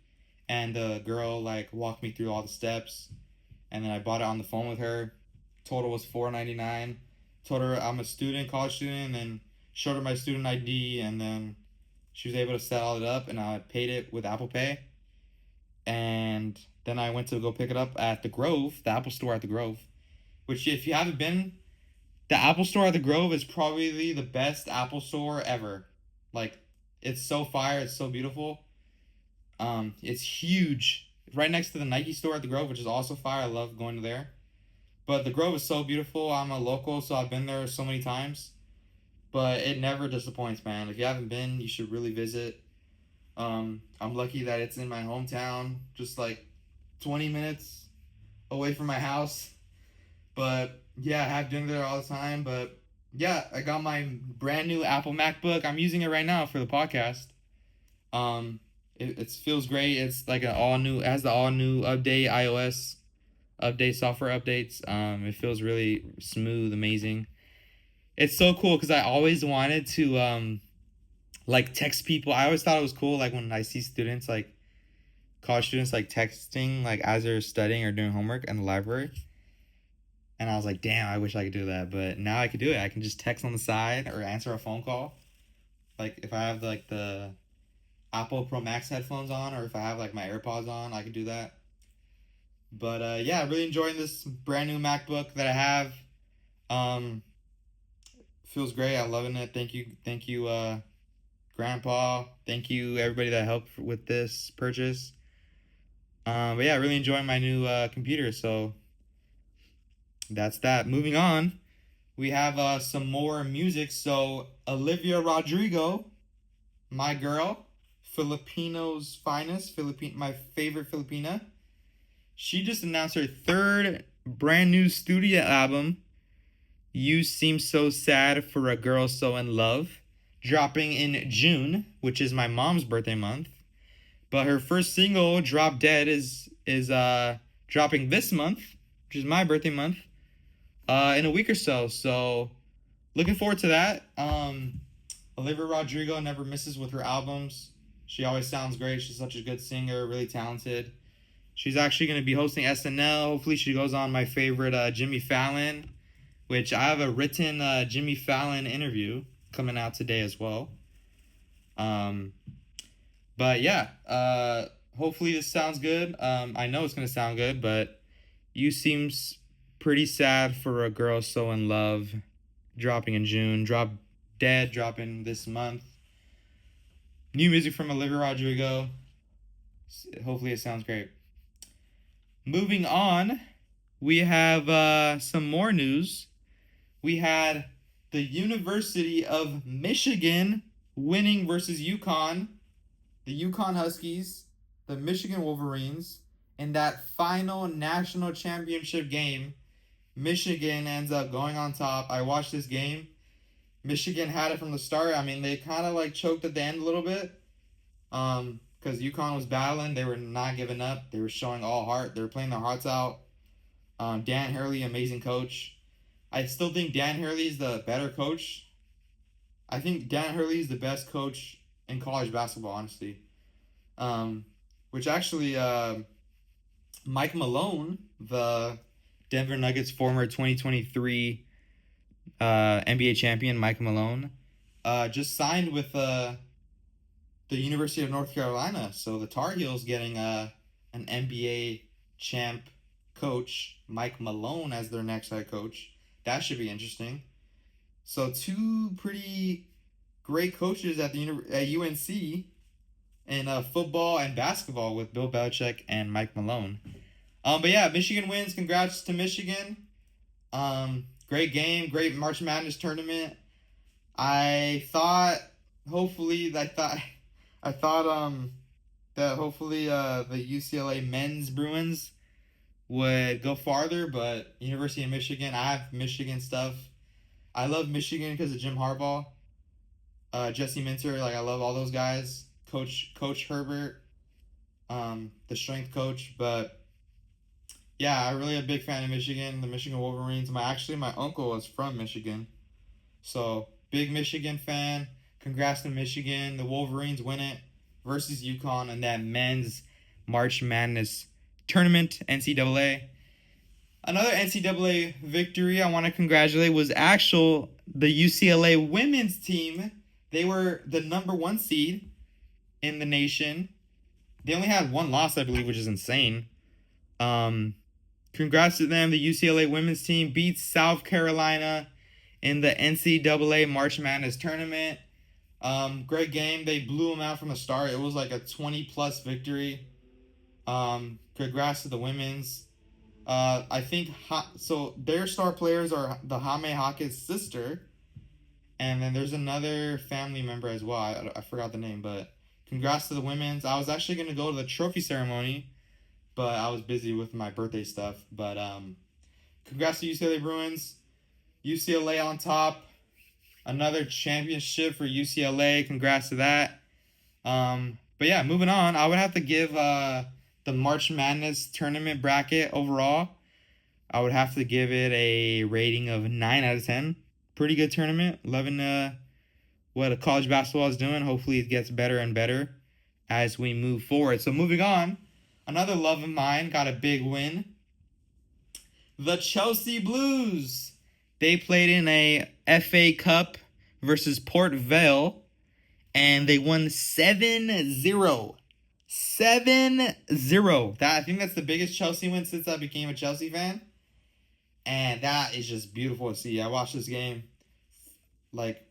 And the girl like walked me through all the steps. And then I bought it on the phone with her. Total was $499. Told her I'm a student, college student, and then showed her my student ID, and then She was able to set all it up, and I paid it with Apple Pay. And then I went to go pick it up at the Grove, the Apple Store at the Grove. Which, if you haven't been, the Apple Store at the Grove is probably the best Apple Store ever. Like, it's so fire, it's so beautiful. It's huge. Right next to the Nike store at the Grove, which is also fire. I love going to there. But the Grove is so beautiful. I'm a local, so I've been there so many times. But it never disappoints, man. If you haven't been, you should really visit. I'm lucky that it's in my hometown, just like 20 minutes away from my house. But yeah, I have dinner there all the time. But yeah, I got my brand new Apple MacBook. I'm using it right now for the podcast. It feels great. It's like an all new, it has the all new update, iOS update, software updates. It feels really smooth, amazing. It's so cool because I always wanted to like text people. I always thought it was cool, like when I see students, like college students, like texting like as they're studying or doing homework in the library. And I was like, damn, I wish I could do that. But now I could do it. I can just text on the side or answer a phone call. Like if I have like the Apple Pro Max headphones on, or if I have like my AirPods on, I could do that. But yeah, really enjoying this brand new MacBook that I have. Feels great. I'm loving it. Thank you, Grandpa. Thank you, everybody that helped with this purchase. But yeah, really enjoying my new computer. So that's that. Moving on, we have some more music. So Olivia Rodrigo, my girl, Filipino's finest, my favorite Filipina. She just announced her third brand new studio album, You Seem So Sad for a Girl So in Love, dropping in June, which is my mom's birthday month. But her first single, Drop Dead, is dropping this month, which is my birthday month, in a week or so. So looking forward to that. Olivia Rodrigo never misses with her albums. She always sounds great. She's such a good singer, really talented. She's actually going to be hosting SNL. Hopefully she goes on my favorite Jimmy Fallon, which I have a written Jimmy Fallon interview coming out today as well. But yeah, hopefully this sounds good. I know it's going to sound good, but You Seems Pretty Sad for a Girl So in Love, dropping in June. Drop Dead, dropping this month. New music from Olivia Rodrigo. Hopefully it sounds great. Moving on, we have some more news. We had the University of Michigan winning versus UConn. The UConn Huskies, the Michigan Wolverines. In that final national championship game, Michigan ends up going on top. I watched this game. Michigan had it from the start. I mean, they kind of like choked at the end a little bit. Because UConn was battling. They were not giving up. They were showing all heart. They were playing their hearts out. Dan Hurley, amazing coach. I still think Dan Hurley is the better coach. I think Dan Hurley is the best coach in college basketball, honestly. Which actually, Mike Malone, the Denver Nuggets former 2023 NBA champion, Mike Malone, just signed with the University of North Carolina. So the Tar Heels getting an NBA champ coach, Mike Malone, as their next head coach. That should be interesting. So two pretty great coaches at UNC in football and basketball with Bill Belichick and Mike Malone. But yeah, Michigan wins. Congrats to Michigan. Great game, great March Madness tournament. I thought that hopefully the UCLA men's Bruins would go farther, but University of Michigan, I have Michigan stuff. I love Michigan because of Jim Harbaugh, Jesse Minter, like I love all those guys. Coach Herbert, the strength coach, but yeah, I'm really a big fan of Michigan, the Michigan Wolverines. My uncle is from Michigan, so big Michigan fan. Congrats to Michigan. The Wolverines win it versus UConn in that men's March Madness tournament, NCAA. Another NCAA victory I want to congratulate was the UCLA women's team. They were the number 1 seed. in the nation. They only had one loss, I believe, which is insane. Congrats to them. The UCLA women's team beats South Carolina in the NCAA March Madness tournament. Great game. They blew them out from the start. It was like a 20-plus victory. Congrats to the women's. I think so. Their star players are the Jaime Jaquez's sister, and then there's another family member as well. I forgot the name, but congrats to the women's. I was actually gonna go to the trophy ceremony, but I was busy with my birthday stuff. But congrats to UCLA Bruins. UCLA on top. Another championship for UCLA. Congrats to that. But yeah, moving on. I would have to give the March Madness tournament bracket overall. I would have to give it a rating of 9 out of 10. Pretty good tournament. Loving what college basketball is doing. Hopefully it gets better and better as we move forward. So moving on, another love of mine got a big win. The Chelsea Blues. They played in a FA Cup versus Port Vale, and they won 7-0. 7-0. I think that's the biggest Chelsea win since I became a Chelsea fan. And that is just beautiful to see. I watched this game like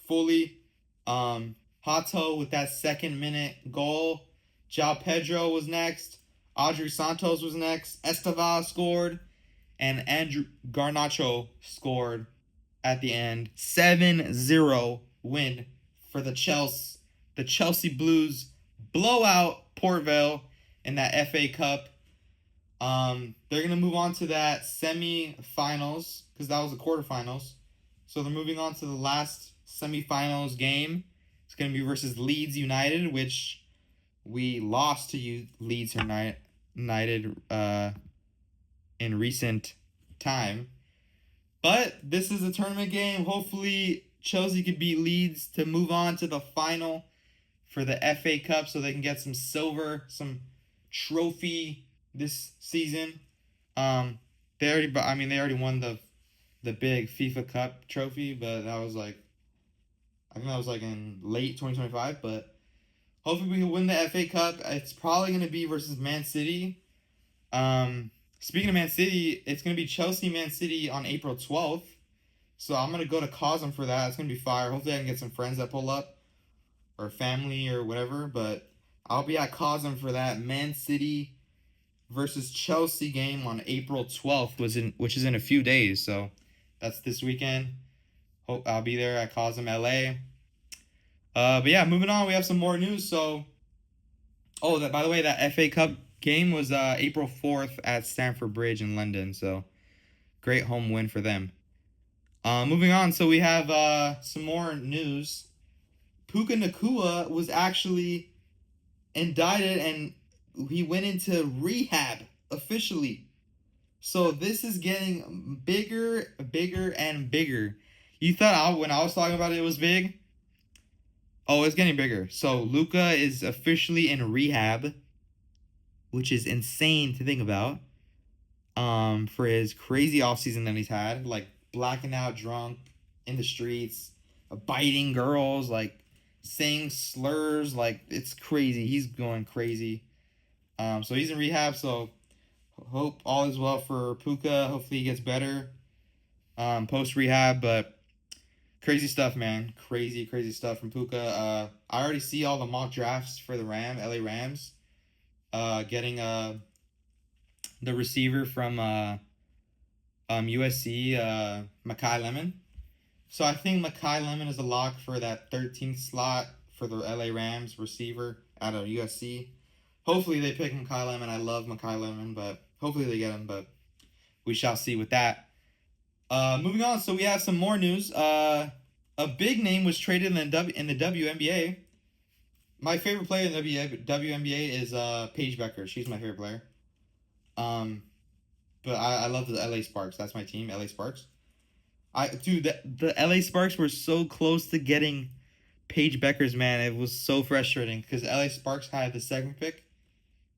fully. Hato with that second minute goal. João Pedro was next. Audrey Santos was next. Estevao scored. And Andrew Garnacho scored at the end. 7-0 win for the Chelsea. The Chelsea Blues blow out Port Vale in that FA Cup. They're going to move on to that semi-finals because that was the quarterfinals. So they're moving on to the last semi-finals game. It's going to be versus Leeds United, which we lost to Leeds United in recent time. But this is a tournament game. Hopefully Chelsea could beat Leeds to move on to the final for the FA Cup so they can get some silver, some trophy this season. They already won the big FIFA Cup trophy, but that was like, I think that was like in late 2025, but hopefully we can win the FA Cup. It's probably going to be versus Man City. Speaking of Man City, it's going to be Chelsea-Man City on April 12th. So I'm going to go to Cosm for that. It's going to be fire. Hopefully I can get some friends that pull up or family or whatever. But I'll be at Cosm for that Man City versus Chelsea game on April 12th, which is in a few days. So that's this weekend. Hope I'll be there at Cosm, LA. But yeah, moving on, we have some more news. So, by the way, that FA Cup game was April 4th at Stamford Bridge in London. So great home win for them. Moving on, so we have some more news. Puka Nacua was actually indicted and he went into rehab officially. So this is getting bigger, and bigger. You thought when I was talking about it was big? Oh, it's getting bigger. So Luka is officially in rehab, which is insane to think about. For his crazy offseason that he's had, like blacking out drunk in the streets, biting girls, like saying slurs, like it's crazy. He's going crazy. So he's in rehab, so hope all is well for Puka. Hopefully he gets better post rehab, but crazy stuff, man. Crazy stuff from Puka. I already see all the mock drafts for the LA Rams. Getting the receiver from USC, Makai Lemon. So I think Makai Lemon is a lock for that 13th slot for the LA Rams receiver out of USC. Hopefully they pick Makai Lemon. I love Makai Lemon, but hopefully they get him, but we shall see with that. Moving on, so we have some more news. A big name was traded in the WNBA. My favorite player in the WNBA is Paige Becker. She's my favorite player. But I love the LA Sparks. That's my team, LA Sparks. The LA Sparks were so close to getting Paige Becker's, man. It was so frustrating because LA Sparks had the second pick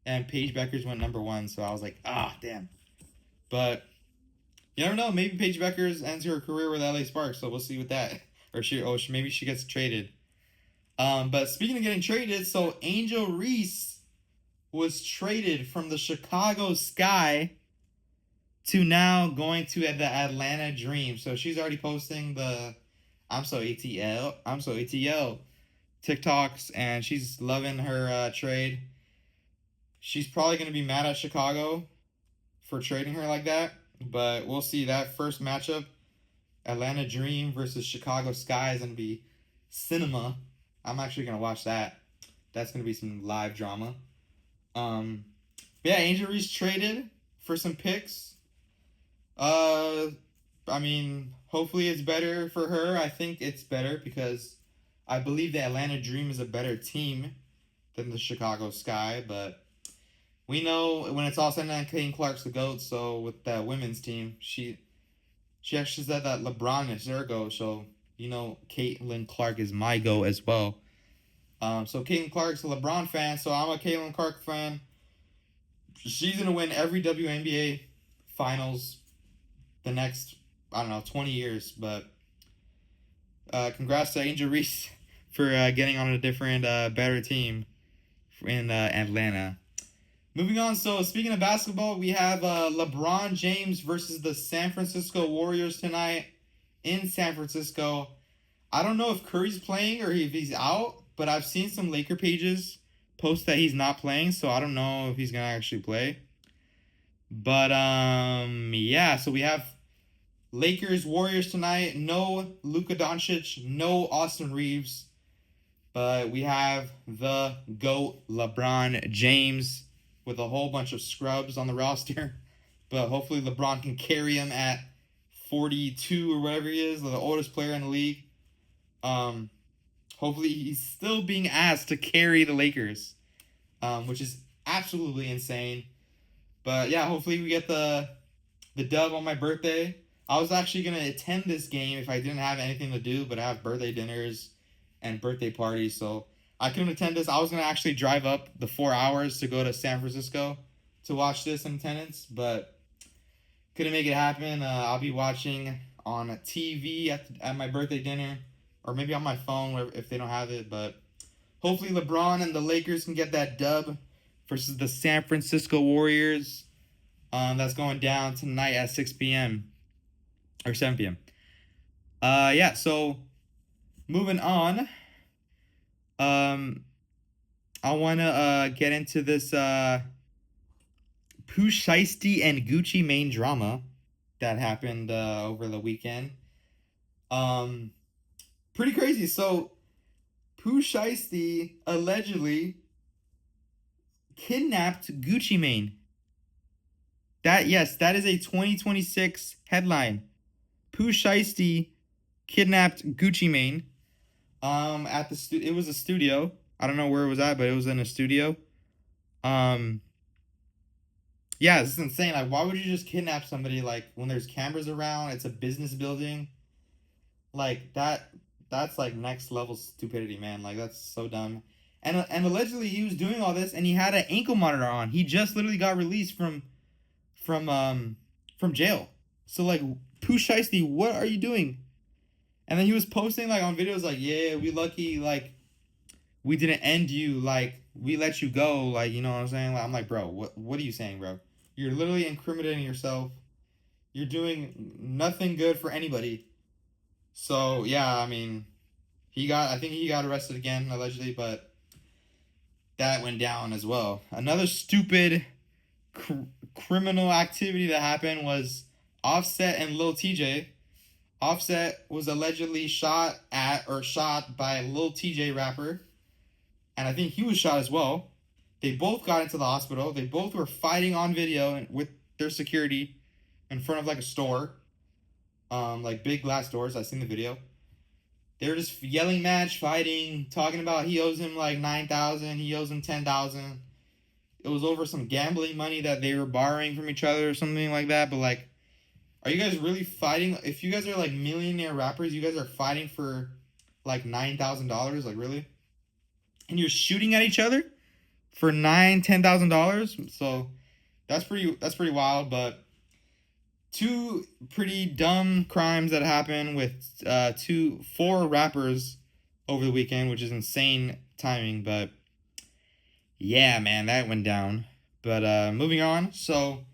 and Paige Becker's went number 1. So I was like, damn. But you never know. Maybe Paige Becker's ends her career with LA Sparks. So we'll see with that. Or maybe she gets traded. But speaking of getting traded, so Angel Reese was traded from the Chicago Sky to now going to the Atlanta Dream. So she's already posting the I'm so ATL TikToks, and she's loving her trade. She's probably going to be mad at Chicago for trading her like that, but we'll see. That first matchup, Atlanta Dream versus Chicago Sky, is going to be cinema. I'm actually going to watch that. That's going to be some live drama. Yeah, Angel Reese traded for some picks. I mean, hopefully it's better for her. I think it's better because I believe the Atlanta Dream is a better team than the Chicago Sky, but we know when it's all said and done, Caitlin Clark's the GOAT. So with that women's team, she actually said that LeBron is their GOAT. So you know Caitlin Clark is my GOAT as well. So Caitlin Clark's a LeBron fan. So I'm a Caitlin Clark fan. She's gonna win every WNBA finals the next 20 years. But congrats to Angel Reese for getting on a different, better team in Atlanta. Moving on, so speaking of basketball, we have LeBron James versus the San Francisco Warriors tonight in San Francisco. I don't know if Curry's playing or if he's out, but I've seen some Laker pages post that he's not playing, so I don't know if he's going to actually play. But, yeah, so we have Lakers Warriors tonight. No Luka Doncic, no Austin Reeves, but we have the GOAT LeBron James with a whole bunch of scrubs on the roster. But hopefully LeBron can carry him at 42 or whatever he is, the oldest player in the league. Hopefully he's still being asked to carry the Lakers, which is absolutely insane. But yeah, hopefully we get the dub on my birthday. I was actually going to attend this game if I didn't have anything to do, but I have birthday dinners and birthday parties, so I couldn't attend this. I was going to actually drive up the 4 hours to go to San Francisco to watch this in attendance, but couldn't make it happen. I'll be watching on TV at my birthday dinner, or maybe on my phone if they don't have it, but hopefully LeBron and the Lakers can get that dub versus the San Francisco Warriors. That's going down tonight at 6 p.m. or 7 p.m. Yeah, so moving on. I want to get into this Pooh, Shiesty, and Gucci Mane drama that happened over the weekend. Pretty crazy. So Pooh Shiesty allegedly kidnapped Gucci Mane. That is a 2026 headline. Pooh Shiesty kidnapped Gucci Mane. At the it was a studio. I don't know where it was at, but it was in a studio. Yeah, this is insane. Like, why would you just kidnap somebody, like, when there's cameras around? It's a business building. Like, that's like next level stupidity, man. Like, that's so dumb. And allegedly he was doing all this and he had an ankle monitor on. He just literally got released from jail. So like, Pooh Shiesty, what are you doing? And then he was posting like on videos like, yeah, we lucky, like, we didn't end you, like, we let you go, like, you know what I'm saying? Like, I'm like, bro, what are you saying, bro? You're literally incriminating yourself. You're doing nothing good for anybody. So yeah, I mean, I think he got arrested again allegedly, but that went down as well. Another stupid criminal activity that happened was Offset and Lil Tjay. Offset was allegedly shot by Lil Tjay rapper, and I think he was shot as well. They both got into the hospital. They both were fighting on video with their security in front of like a store, like big glass doors. I seen the video. They were just yelling match, fighting, talking about he owes him like $9,000, he owes him $10,000. It was over some gambling money that they were borrowing from each other or something like that. But like, are you guys really fighting? If you guys are like millionaire rappers, you guys are fighting for like $9,000, like really? And you're shooting at each other for $10,000. So that's pretty wild. But two pretty dumb crimes that happened with four rappers over the weekend, which is insane timing. But yeah, man, that went down. But moving on. So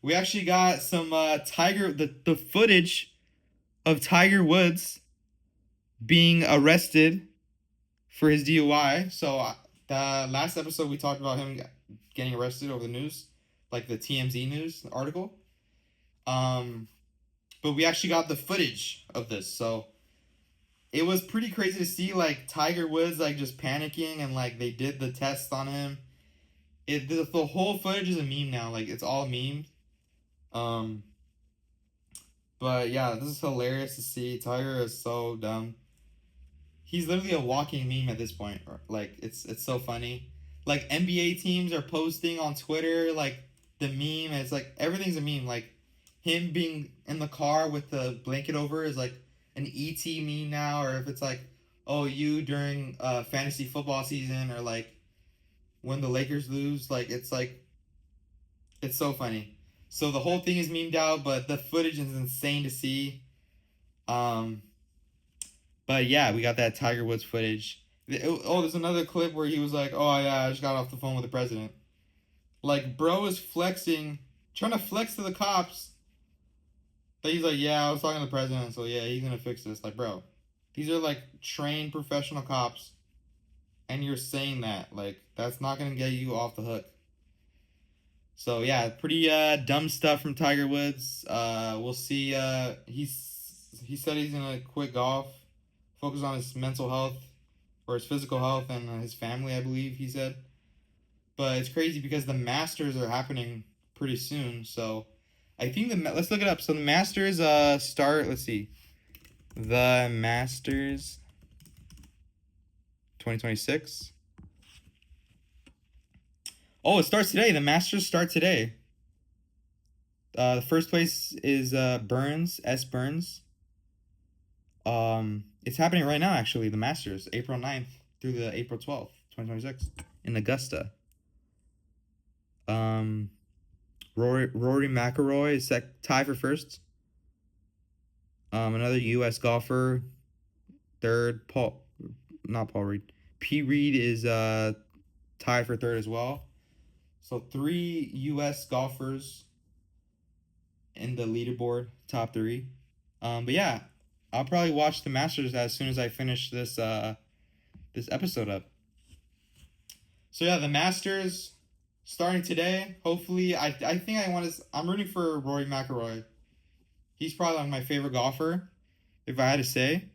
we actually got some the footage of Tiger Woods being arrested for his DUI. So the last episode we talked about him getting arrested over the news, like the TMZ news article. But we actually got the footage of this. So it was pretty crazy to see, like, Tiger Woods, like, just panicking, and, like, they did the tests on him. The whole footage is a meme now. Like, it's all memed. But yeah, this is hilarious to see. Tiger is so dumb. He's literally a walking meme at this point. Like, it's so funny. Like, NBA teams are posting on Twitter, like, the meme. And it's like, everything's a meme. Like, him being in the car with the blanket over is, like, an ET meme now. Or if it's, like, oh, you during fantasy football season. Or, like, when the Lakers lose. Like, it's so funny. So the whole thing is memed out, but the footage is insane to see. But yeah, we got that Tiger Woods footage. Oh, there's another clip where he was like, "Oh yeah, I just got off the phone with the president." Like, bro is flexing, trying to flex to the cops. That he's like, "Yeah, I was talking to the president, so yeah, he's gonna fix this." Like, bro, these are like trained professional cops, and you're saying that, like, that's not gonna get you off the hook. So yeah, pretty dumb stuff from Tiger Woods. We'll see. He said he's gonna quit golf, focus on his mental health or his physical health and his family, I believe he said. But it's crazy because the Masters are happening pretty soon. So I think let's look it up. So the Masters start. Let's see, the Masters 2026. Oh, it starts today. The Masters start today. The first place is Burns, S. Burns. It's happening right now, actually, the Masters, April 9th through the April 12th, 2026, in Augusta. Rory McIlroy is tied for first. Another U.S. golfer, third, not Paul Reed. P. Reed is tied for third as well. So 3 U.S. golfers in the leaderboard, top 3. But yeah, I'll probably watch the Masters as soon as I finish this this episode up. So yeah, the Masters starting today. Hopefully, I think I'm rooting for Rory McIlroy. He's probably like my favorite golfer, if I had to say.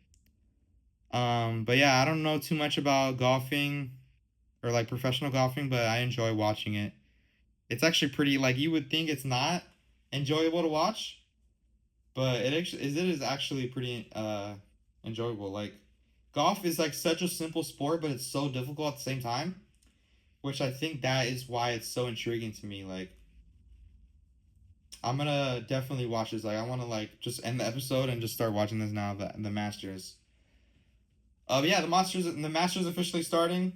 But yeah, I don't know too much about golfing or like professional golfing, but I enjoy watching it. It's actually pretty, like, you would think it's not enjoyable to watch, but it is actually pretty enjoyable. Like, golf is like such a simple sport, but it's so difficult at the same time, which I think that is why it's so intriguing to me. Like, I'm gonna definitely watch this. Like, I want to like just end the episode and just start watching this now. The Masters. But yeah, the Masters officially starting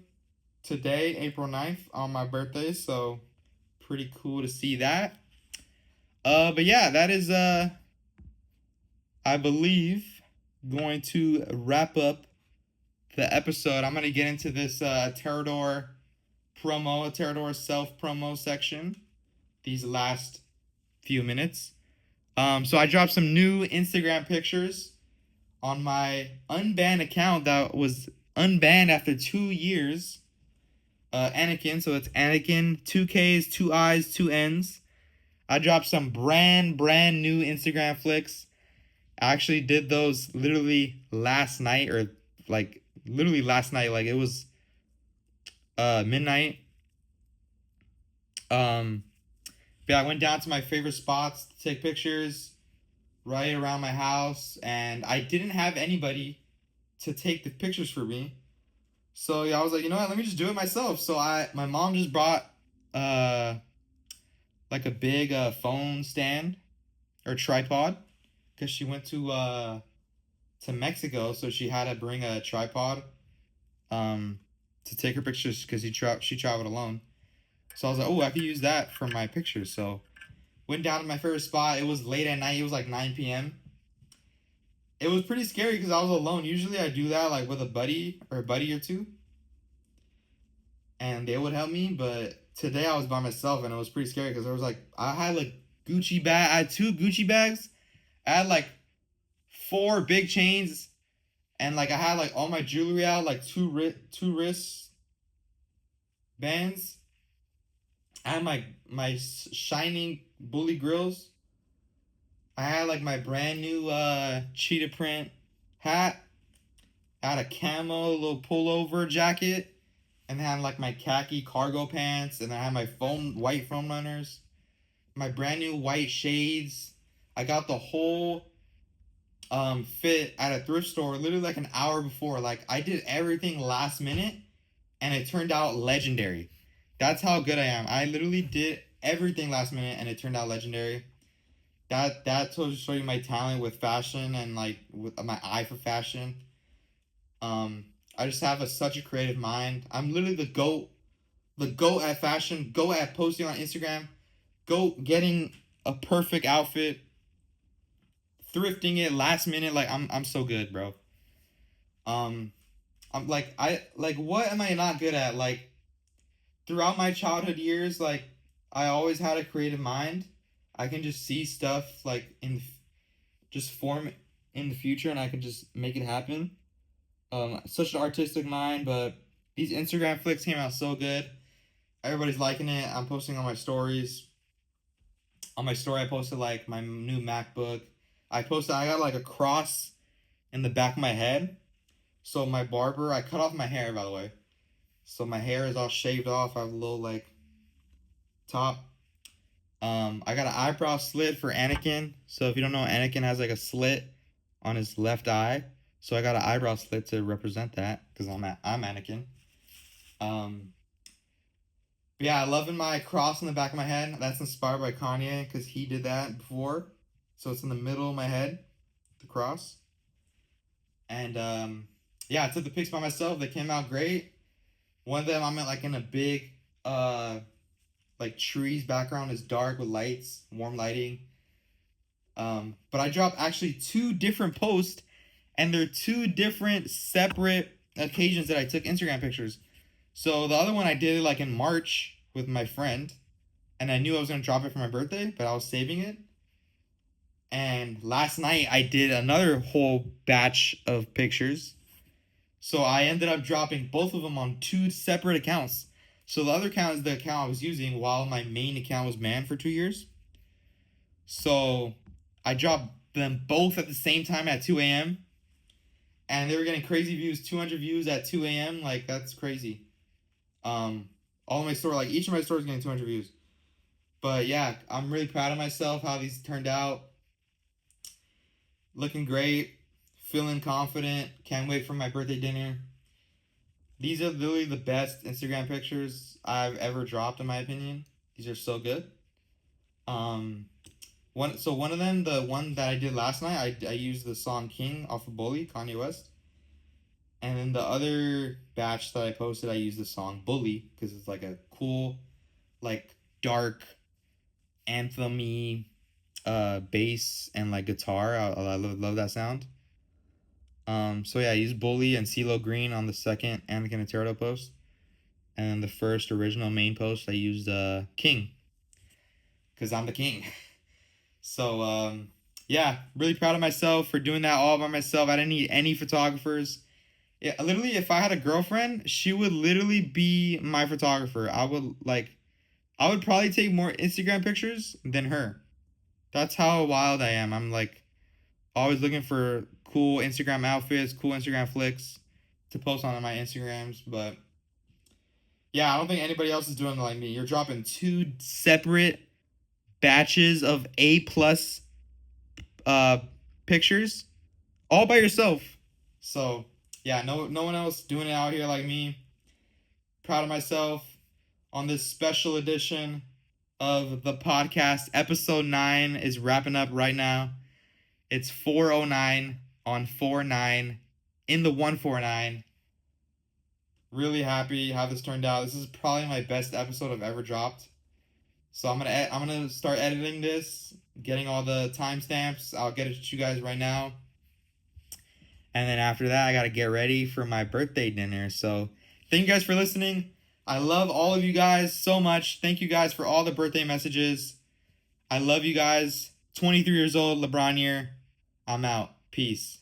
today, April 9th, on my birthday. So pretty cool to see that. But yeah, that is I believe going to wrap up the episode. I'm gonna get into this ATERADOR self promo section these last few minutes. So I dropped some new Instagram pictures on my unbanned account that was unbanned after 2 years. Anakin, so it's Anakin, 2 Ks, 2 Is, 2 Ns. I dropped some brand new Instagram flicks. I actually did those literally last night, or like literally last night. Like, it was midnight. But I went down to my favorite spots to take pictures right around my house, and I didn't have anybody to take the pictures for me. So yeah, I was like, you know what, let me just do it myself. So my mom just brought like a big phone stand or tripod, because she went to Mexico, so she had to bring a tripod to take her pictures, because she traveled alone. So I was like, oh, I could use that for my pictures. So went down to my favorite spot. It was late at night. It was like 9 p.m. it was pretty scary because I was alone. Usually I do that like with a buddy or two, and they would help me. But today I was by myself, and it was pretty scary because there was like I had like Gucci bag. I had two Gucci bags. I had like four big chains, and like I had like all my jewelry out, like two wrist bands. I had my shining bully grills. I had like my brand new cheetah print hat. I had a camo little pullover jacket, and I had like my khaki cargo pants, and I had my white foam runners, my brand new white shades. I got the whole fit at a thrift store literally like an hour before. Like I did everything last minute, and it turned out legendary. That's how good I am. I literally did everything last minute, and it turned out legendary. That to show you my talent with fashion and like with my eye for fashion. I just have such a creative mind. I'm literally the goat at fashion, goat at posting on Instagram, goat getting a perfect outfit, thrifting it last minute. Like I'm so good, bro. Um, I'm like what am I not good at? Like throughout my childhood years, like I always had a creative mind. I can just see stuff like just form in the future, and I can just make it happen. Such an artistic mind, but these Instagram flicks came out so good. Everybody's liking it. I'm posting on my stories. On my story, I posted like my new MacBook. I got like a cross in the back of my head. So my barber, I cut off my hair, by the way. So my hair is all shaved off. I have a little like top. I got an eyebrow slit for Anakin. So if you don't know, Anakin has like a slit on his left eye. So I got an eyebrow slit to represent that because I'm Anakin. But yeah, loving my cross in the back of my head. That's inspired by Kanye because he did that before. So it's in the middle of my head, the cross. And yeah, I took the pics by myself. They came out great. One of them I'm like in a big like trees background is dark with lights, warm lighting. But I dropped actually two different posts, and they're two different separate occasions that I took Instagram pictures. So the other one I did like in March with my friend, and I knew I was gonna drop it for my birthday, but I was saving it. And last night I did another whole batch of pictures. So I ended up dropping both of them on two separate accounts. So the other account is the account I was using while my main account was banned for 2 years. So I dropped them both at the same time at 2 a.m. And they were getting crazy views, 200 views at 2 a.m. Like that's crazy. All of my store, like each of my stores getting 200 views. But yeah, I'm really proud of myself how these turned out. Looking great, feeling confident. Can't wait for my birthday dinner. These are literally the best Instagram pictures I've ever dropped, in my opinion. These are so good. One of them, the one that I did last night, I used the song King off of Bully, Kanye West. And then the other batch that I posted, I used the song Bully because it's like a cool, like dark, anthem-y bass and like guitar. I love that sound. So yeah, I used Bully and CeeLo Green on the second Anakin and ATERADOR post. And then the first original main post, I used King. Because I'm the king. So, yeah, really proud of myself for doing that all by myself. I didn't need any photographers. Yeah, literally, if I had a girlfriend, she would literally be my photographer. I would probably take more Instagram pictures than her. That's how wild I am. I'm like always looking for cool Instagram outfits, cool Instagram flicks to post on my Instagrams. But yeah, I don't think anybody else is doing it like me. You're dropping two separate batches of A+ pictures all by yourself. So yeah, no one else doing it out here like me. Proud of myself on this special edition of the podcast. Episode 9 is wrapping up right now. It's 4:09 on 4/9 in the 149. Really happy how this turned out. This is probably my best episode I've ever dropped. So I'm gonna start editing this, getting all the timestamps. I'll get it to you guys right now. And then after that, I got to get ready for my birthday dinner. So thank you guys for listening. I love all of you guys so much. Thank you guys for all the birthday messages. I love you guys. 23 years old, LeBron year. I'm out. Peace.